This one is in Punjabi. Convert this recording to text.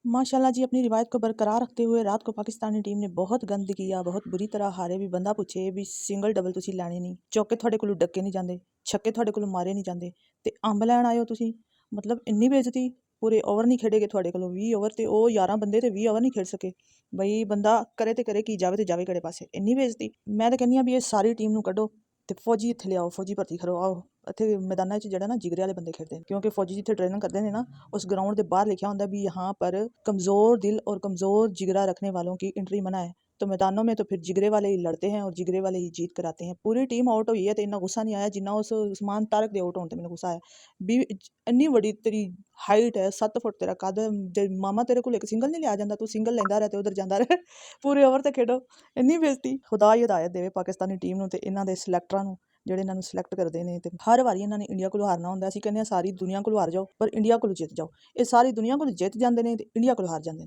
माशाल्लाह जी, अपनी रिवायत को बरकरार रखते हुए रात को पाकिस्तानी टीम ने बहुत गंद किया, बहुत बुरी तरह हारे। भी बंदा ਪੁੱਛੇ ਵੀ ਸਿੰਗਲ ਡਬਲ ਤੁਸੀਂ ਲੈਣੇ ਨਹੀਂ, ਚੌਕੇ ਤੁਹਾਡੇ ਕੋਲੋਂ ਡੱਕੇ ਨਹੀਂ ਜਾਂਦੇ, ਛੱਕੇ ਤੁਹਾਡੇ ਕੋਲੋਂ ਮਾਰੇ ਨਹੀਂ ਜਾਂਦੇ ਤੇ ਅੰਬ ਲੈਣ ਆਇਓ ਤੁਸੀਂ। ਮਤਲਬ ਇੰਨੀ ਬੇਇੱਜ਼ਤੀ, ਪੂਰੇ ਓਵਰ ਨਹੀਂ ਖੇਡੇਗੇ ਤੁਹਾਡੇ ਕੋਲੋਂ, 20 ਓਵਰ ਤੇ ਉਹ 11 ਬੰਦੇ ਤੇ 20 ਓਵਰ ਨਹੀਂ ਖੇਡ ਸਕੇ। ਬਈ ਬੰਦਾ ਕਰੇ ਤੇ ਕਰੇ ਕੀ, ਜਾਵੇ ਤੇ ਜਾਵੇ ਕਿਹੜੇ ਪਾਸੇ, ਇੰਨੀ ਬੇਇੱਜ਼ਤੀ। ਮੈਂ ਤਾਂ ਕਹਿੰਦੀ ਹਾਂ ਵੀ ਇਹ ਸਾਰੀ ਟੀਮ ਨੂੰ ਕੱਢੋ ਤੇ ਫੌਜੀ ਇੱਥੇ ਲਿਆਓ, ਫੌਜੀ ਭਰਤੀ ਕਰਵਾਓ। ਇੱਥੇ ਮੈਦਾਨਾਂ 'ਚ ਜਿਹੜਾ ਨਾ ਜਿਗਰੇ ਵਾਲੇ ਬੰਦੇ ਖੇਡਦੇ ਨੇ, ਕਿਉਂਕਿ ਫੌਜੀ ਜਿੱਥੇ ਟ੍ਰੇਨਿੰਗ ਕਰਦੇ ਨੇ ਨਾ, उस ग्राउंड के बाहर लिखा होता है भी यहाँ पर कमज़ोर दिल और कमज़ोर जिगरा रखने वालों की एंट्री मना है। तो मैदानों में तो फिर जिगरे वाले ही लड़ते हैं और जिगरे वाले ही जीत कर आते हैं। पूरी टीम आउट हुई है तो इन्ना गुस्सा नहीं आया जिन्ना उस उस्मान तारक के आउट होने ते मैनूं गुस्सा आया। भी इन्नी बड़ी तेरी हाइट है, 7 फुट तेरा कद, जे मामा तेरे को एक सिंगल नहीं लिया जाता, तू सिंगल लेंदा रह ते उधर जांदा रह पूरे ओवर ते खेडो। ਇੰਨੀ ਬੇਇੱਜ਼ਤੀ। ਖੁਦਾ ਹੀ ਹਦਾਇਤ ਦੇਵੇ ਪਾਕਿਸਤਾਨੀ ਟੀਮ ਨੂੰ ਤੇ ਇਹਨਾਂ ਦੇ ਸਿਲੈਕਟਰਾਂ ਨੂੰ, ਜਿਹੜੇ ਇਹਨਾਂ ਨੂੰ ਸਿਲੈਕਟ ਕਰਦੇ ਨੇ। ਤੇ ਹਰ ਵਾਰੀ ਇਹਨਾਂ ਨੇ ਇੰਡੀਆ ਕੋਲੋਂ ਹਾਰਨਾ ਹੁੰਦਾ। ਅਸੀਂ ਕਹਿੰਦੇ ਹਾਂ ਸਾਰੀ ਦੁਨੀਆ ਕੋਲੋਂ ਹਾਰ ਜਾਓ, ਪਰ ਇੰਡੀਆ ਕੋਲੋਂ ਜਿੱਤ ਜਾਓ। ਇਹ ਸਾਰੀ ਦੁਨੀਆ ਕੋਲੋਂ ਜਿੱਤ ਜਾਂਦੇ ਨੇ ਤੇ ਇੰਡੀਆ ਕੋਲੋਂ ਹਾਰ ਜਾਂਦੇ ਨੇ।